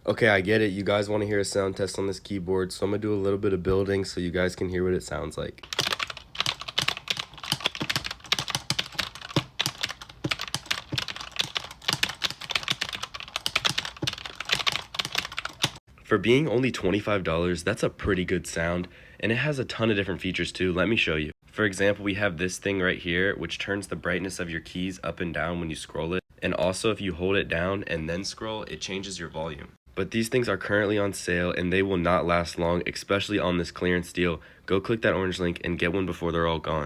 Okay, I get it. You guys want to hear a sound test on this keyboard, so I'm going to do a little bit of building so you guys can hear what it sounds like. For being only $25, that's a pretty good sound, and it has a ton of different features too. Let me show you. For example, we have this thing right here, which turns the brightness of your keys up and down when you scroll it. And also, if you hold it down and then scroll, it changes your volume. But these things are currently on sale and they will not last long, especially on this clearance deal. Go click that orange link and get one before they're all gone.